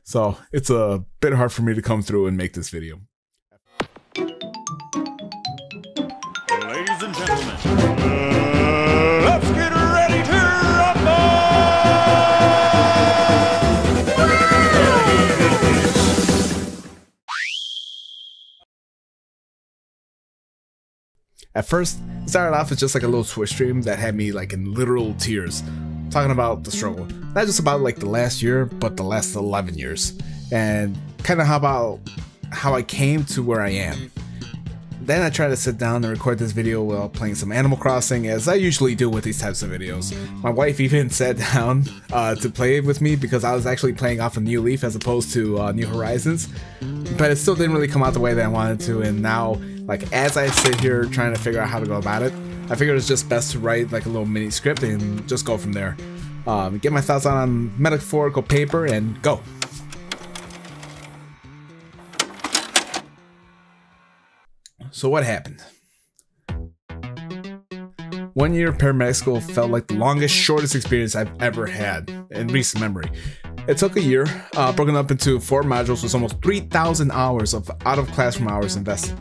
So it's a bit hard for me to come through and make this video. Ladies and gentlemen, let's get ready to rumble! At first, it started off as just like a little Twitch stream that had me like in literal tears, talking about the struggle. Not just about like the last year, but the last 11 years. And kind of how I came to where I am. Then I tried to sit down and record this video while playing some Animal Crossing, as I usually do with these types of videos. My wife even sat down to play with me because I was actually playing off a New Leaf as opposed to New Horizons. But it still didn't really come out the way that I wanted to, and now, like, as I sit here trying to figure out how to go about it, I figured it's just best to write like a little mini script and just go from there. Get my thoughts on metaphorical paper and go. So what happened? 1 year of paramedic school felt like the longest, shortest experience I've ever had in recent memory. It took a year, broken up into 4 modules with almost 3,000 hours of out-of-classroom hours invested.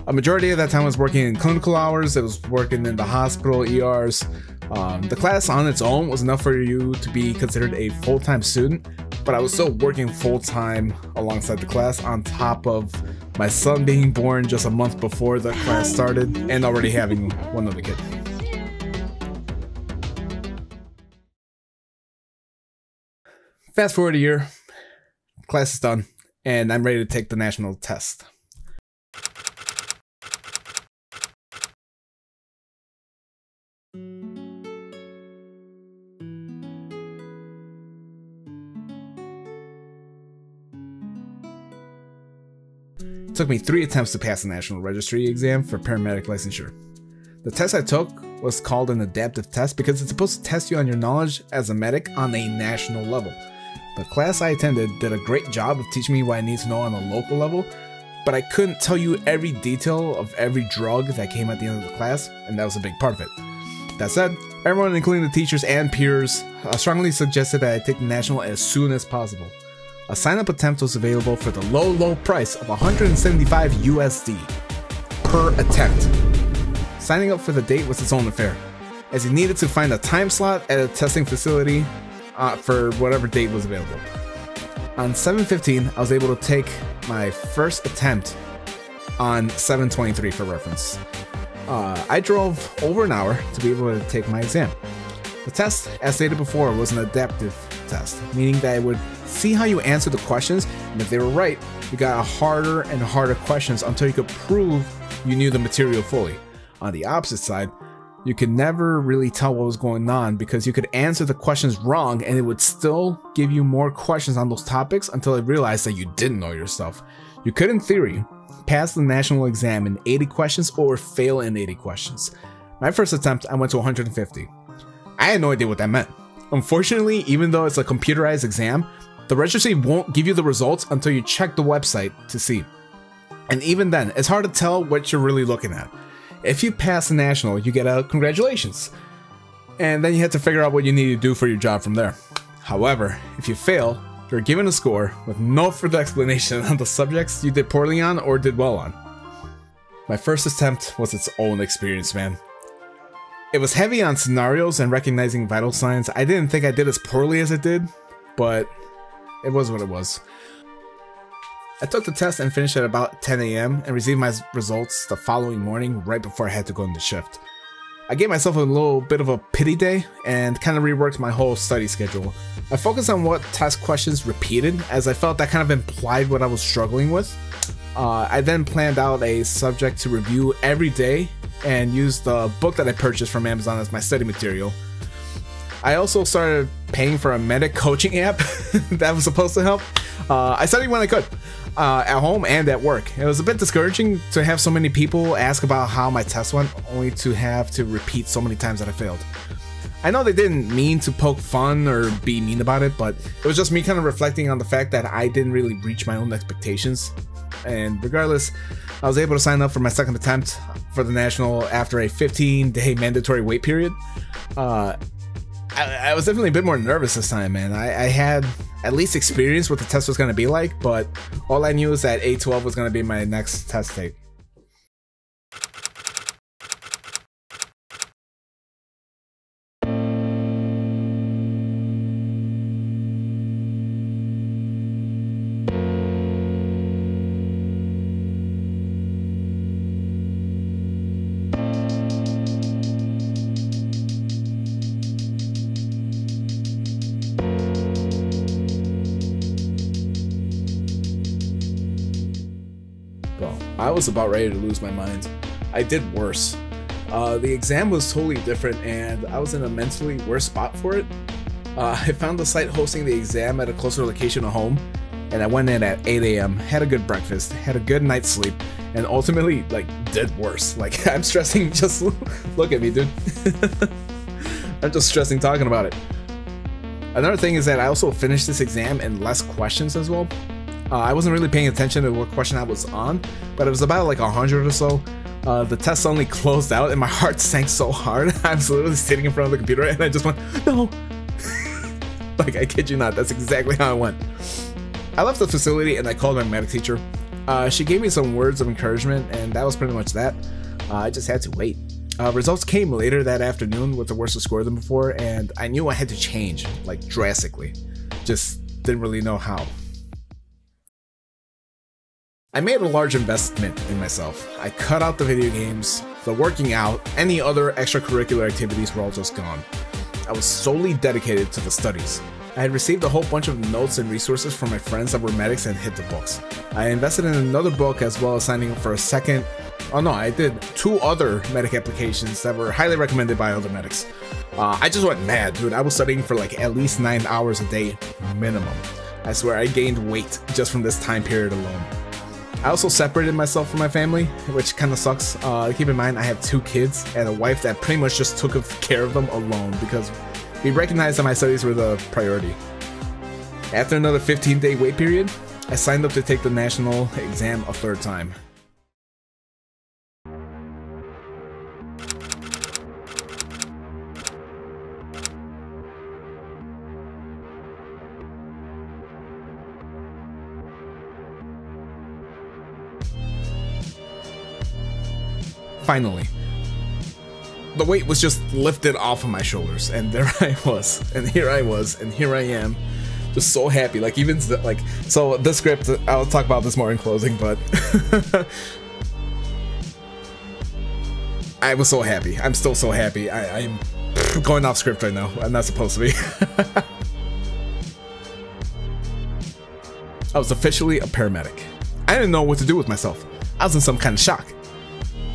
A majority of that time was working in clinical hours, it was working in the hospital, ERs. The class on its own was enough for you to be considered a full-time student, but I was still working full-time alongside the class on top of my son being born just a month before the class started and already having one other kid. Fast forward a year, class is done, and I'm ready to take the national test. It took me 3 attempts to pass the National Registry exam for paramedic licensure. The test I took was called an adaptive test because it's supposed to test you on your knowledge as a medic on a national level. The class I attended did a great job of teaching me what I need to know on a local level, but I couldn't tell you every detail of every drug that came at the end of the class, and that was a big part of it. That said, everyone, including the teachers and peers, strongly suggested that I take the national as soon as possible. A sign-up attempt was available for the low price of 175 USD per attempt. Signing up for the date was its own affair, as you needed to find a time slot at a testing facility for whatever date was available. On 7/15, I was able to take my first attempt on 7/23 for reference. I drove over an hour to be able to take my exam. The test, as stated before, was an adaptive test, meaning that it would see how you answered the questions, and if they were right, you got harder and harder questions until you could prove you knew the material fully. On the opposite side, you could never really tell what was going on because you could answer the questions wrong and it would still give you more questions on those topics until it realized that you didn't know your stuff. You could, in theory, pass the national exam in 80 questions or fail in 80 questions. My first attempt, I went to 150. I had no idea what that meant. Unfortunately, even though it's a computerized exam, the registry won't give you the results until you check the website to see. And even then, it's hard to tell what you're really looking at. If you pass the national, you get a congratulations. And then you have to figure out what you need to do for your job from there. However, if you fail, you're given a score with no further explanation on the subjects you did poorly on or did well on. My first attempt was its own experience, man. It was heavy on scenarios and recognizing vital signs. I didn't think I did as poorly as it did, but it was what it was. I took the test and finished at about 10 AM and received my results the following morning right before I had to go into shift. I gave myself a little bit of a pity day and kind of reworked my whole study schedule. I focused on what test questions repeated, as I felt that kind of implied what I was struggling with. I then planned out a subject to review every day and used the book that I purchased from Amazon as my study material. I also started paying for a medic coaching app that was supposed to help. I studied when I could, at home and at work. It was a bit discouraging to have so many people ask about how my test went, only to have to repeat so many times that I failed. I know they didn't mean to poke fun or be mean about it, but it was just me kind of reflecting on the fact that I didn't really reach my own expectations. And regardless, I was able to sign up for my second attempt for the national after a 15-day mandatory wait period. I was definitely a bit more nervous this time, man. I had at least experience what the test was going to be like, but all I knew is that 8/12 was going to be my next test date. I was about ready to lose my mind. I did worse. The exam was totally different and I was in a mentally worse spot for it. I found the site hosting the exam at a closer location to home, and I went in at 8 AM, had a good breakfast, had a good night's sleep, and ultimately, like, did worse. Like, I'm stressing, just look at me, dude. I'm just stressing talking about it. Another thing is that I also finished this exam in less questions as well. I wasn't really paying attention to what question I was on, but it was about like 100 or so. The test suddenly closed out and my heart sank so hard. I was literally sitting in front of the computer and I just went, no. Like, I kid you not, that's exactly how it went. I left the facility and I called my medic teacher. She gave me some words of encouragement and that was pretty much that. I just had to wait. Results came later that afternoon with a worse score than before, and I knew I had to change, like, drastically. Just didn't really know how. I made a large investment in myself. I cut out the video games, the working out, any other extracurricular activities were all just gone. I was solely dedicated to the studies. I had received a whole bunch of notes and resources from my friends that were medics and hit the books. I invested in another book as well as signing up for a second. Oh no, I did 2 other medic applications that were highly recommended by other medics. I just went mad, dude. I was studying for like at least 9 hours a day minimum. I swear I gained weight just from this time period alone. I also separated myself from my family, which kind of sucks. Keep in mind I have 2 kids and a wife that pretty much just took care of them alone because we recognized that my studies were the priority. After another 15-day wait period, I signed up to take the national exam a 3rd time. Finally, the weight was just lifted off of my shoulders, and there I was, and here I was, and here I am, just so happy. Like, even like, so this script, I'll talk about this more in closing, but I was so happy. I'm still so happy. I'm going off script right now. I'm not supposed to be. I was officially a paramedic. I didn't know what to do with myself. I was in some kind of shock.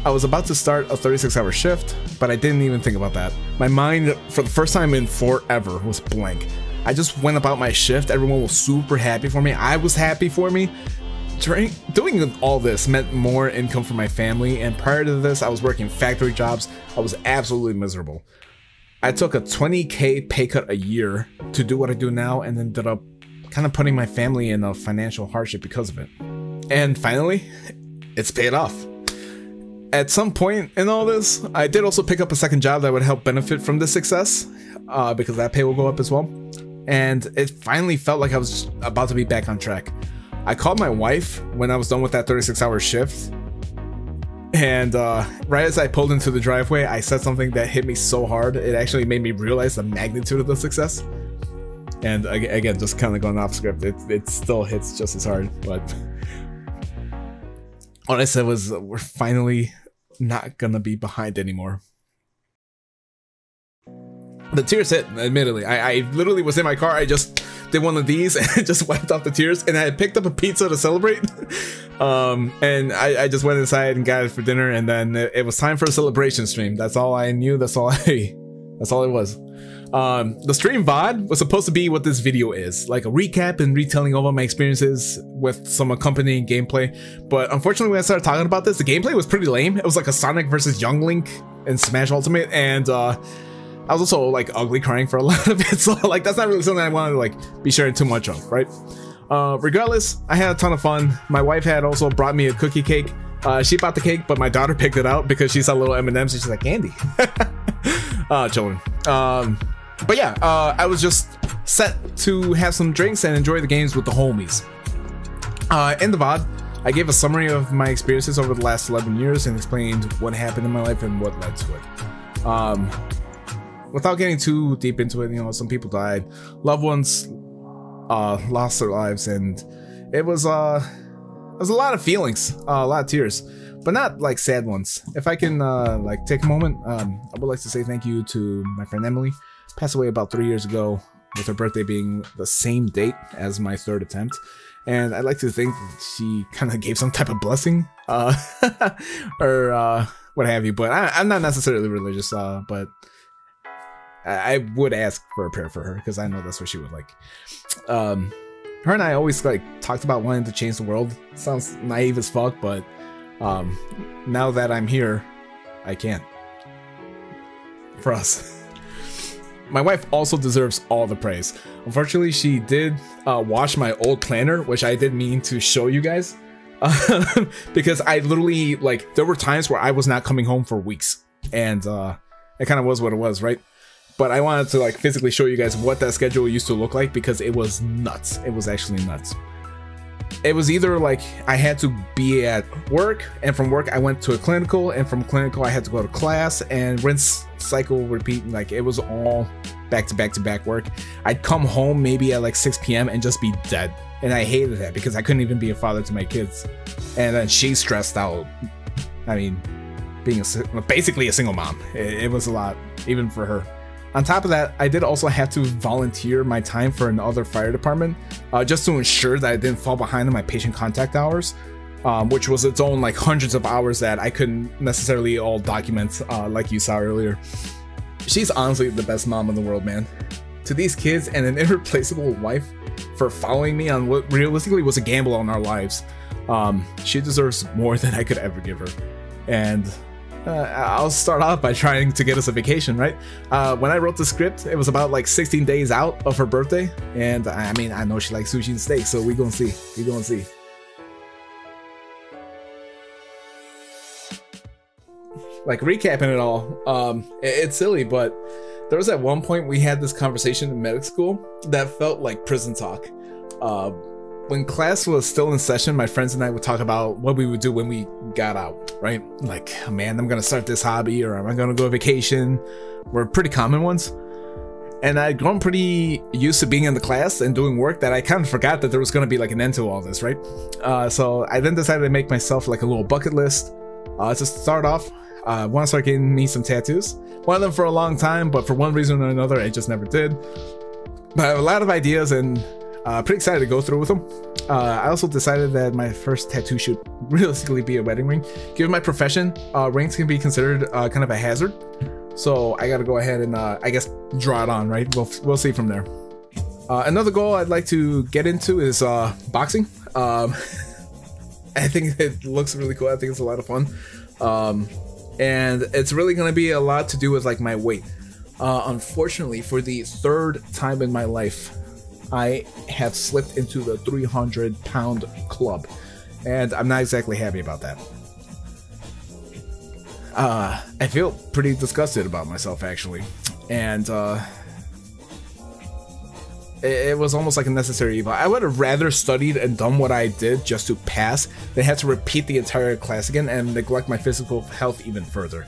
I was about to start a 36-hour shift, but I didn't even think about that. My mind, for the first time in forever, was blank. I just went about my shift. Everyone was super happy for me. I was happy for me. Doing all this meant more income for my family, and prior to this, I was working factory jobs. I was absolutely miserable. I took a 20K pay cut a year to do what I do now, and ended up kind of putting my family in a financial hardship because of it. And finally, it's paid off. At some point in all this, I did also pick up a second job that would help benefit from this success, because that pay will go up as well. And it finally felt like I was about to be back on track. I called my wife when I was done with that 36-hour shift, and right as I pulled into the driveway, I said something that hit me so hard, it actually made me realize the magnitude of the success. And again, just kind of going off script, it still hits just as hard, but what I said was, we're finally not gonna be behind anymore. The tears hit, admittedly. I literally was in my car, I just did one of these and just wiped off the tears, and I had picked up a pizza to celebrate. And I just went inside and got it for dinner, and then it was time for a celebration stream. That's all I knew, that's all it was. The stream VOD was supposed to be what this video is, like a recap and retelling all of my experiences with some accompanying gameplay, but unfortunately when I started talking about this, the gameplay was pretty lame. It was like a Sonic versus Young Link in Smash Ultimate, and I was also like ugly crying for a lot of it, so like that's not really something I wanted to like be sharing too much of, right? Regardless, I had a ton of fun. My wife had also brought me a cookie cake. She bought the cake, but my daughter picked it out because she saw little M&Ms and she's like, candy. Children. But yeah, I was just set to have some drinks and enjoy the games with the homies. In the VOD, I gave a summary of my experiences over the last 11 years and explained what happened in my life and what led to it. Without getting too deep into it, you know, some people died, loved ones lost their lives, and it was a lot of feelings, a lot of tears, but not like sad ones. If I can like take a moment, I would like to say thank you to my friend Emily. Passed away about 3 years ago, with her birthday being the same date as my third attempt. And I'd like to think that she kind of gave some type of blessing, or what have you. But I'm not necessarily religious, but I would ask for a prayer for her, because I know that's what she would like. Her and I always like talked about wanting to change the world. Sounds naive as fuck, but now that I'm here, I can. For us. My wife also deserves all the praise. Unfortunately, she did wash my old planner, which I did mean to show you guys. Because I literally, like, there were times where I was not coming home for weeks. And it kind of was what it was, right? But I wanted to, like, physically show you guys what that schedule used to look like, because it was nuts. It was actually nuts. It was either, like, I had to be at work, and from work I went to a clinical, and from clinical I had to go to class, and rinse, cycle, repeat. Like, it was all back to back to back work. I'd come home maybe at like 6 p.m. and just be dead. And I hated that, because I couldn't even be a father to my kids. And then she stressed out. I mean, being basically a single mom, it was a lot, even for her. On top of that, I did also have to volunteer my time for another fire department, just to ensure that I didn't fall behind on my patient contact hours, which was its own like hundreds of hours that I couldn't necessarily all document, like you saw earlier. She's honestly the best mom in the world, man. To these kids and an irreplaceable wife for following me on what realistically was a gamble on our lives, she deserves more than I could ever give her. And I'll start off by trying to get us a vacation, right? When I wrote the script, it was about like 16 days out of her birthday, and I mean, I know she likes sushi and steak, so we gonna see. We gonna see. Like, recapping it all, it's silly, but there was at one point we had this conversation in medic school that felt like prison talk. When class was still in session, my friends and I would talk about what we would do when we got out, right? Like, man, I'm gonna start this hobby, or I'm gonna go on vacation. Were pretty common ones. And I'd grown pretty used to being in the class and doing work that I kind of forgot that there was gonna be like an end to all this, right? So I then decided to make myself like a little bucket list. To start off, I want to start getting me some tattoos. Wanted them for a long time, but for one reason or another, I just never did. But I have a lot of ideas, and pretty excited to go through with them. I also decided that my first tattoo should realistically be a wedding ring. Given my profession, rings can be considered kind of a hazard. So I gotta go ahead and I guess draw it on, right? We'll see from there. Another goal I'd like to get into is boxing. I think it looks really cool. I think it's a lot of fun. And it's really gonna be a lot to do with like my weight. Unfortunately, for the third time in my life, I have slipped into the 300-pound club, and I'm not exactly happy about that. I feel pretty disgusted about myself, actually, and it was almost like a necessary evil. I would have rather studied and done what I did just to pass than had to repeat the entire class again and neglect my physical health even further.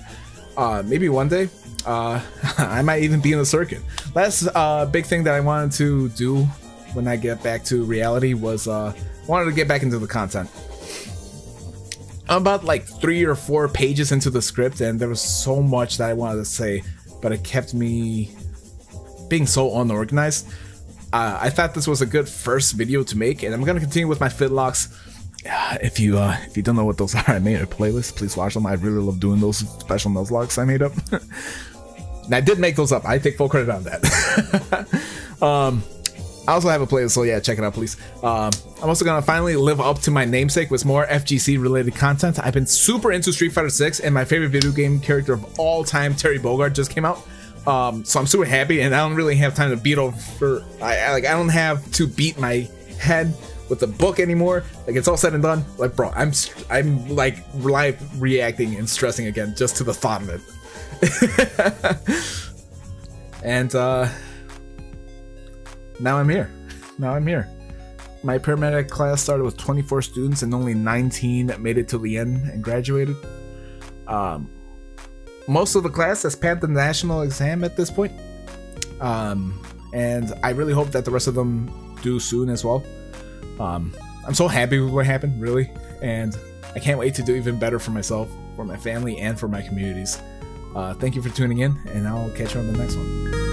Maybe one day, I might even be in the circuit. Last big thing that I wanted to do when I get back to reality was wanted to get back into the content. I'm about like 3 or 4 pages into the script, and there was so much that I wanted to say, but it kept me being so unorganized. I thought this was a good first video to make, and I'm gonna continue with my FITLOCKs. If you don't know what those are, I made a playlist. Please watch them. I really love doing those special nuzlocks I made up. And I did make those up. I take full credit on that. I also have a playlist, so yeah, check it out, please. I'm also gonna finally live up to my namesake with more FGC related content. I've been super into Street Fighter 6, and my favorite video game character of all time, Terry Bogard, just came out. So I'm super happy, and I don't really have time to beat over. I don't have to beat my head with the book anymore. Like, it's all said and done. Like, bro, I'm like live reacting and stressing again just to the thought of it. And now I'm here. Now I'm here. My paramedic class started with 24 students and only 19 made it to the end and graduated. Most of the class has passed the national exam at this point. And I really hope that the rest of them do soon as well. I'm so happy with what happened, really. And I can't wait to do even better for myself, for my family, and for my communities. Thank you for tuning in, and I'll catch you on the next one.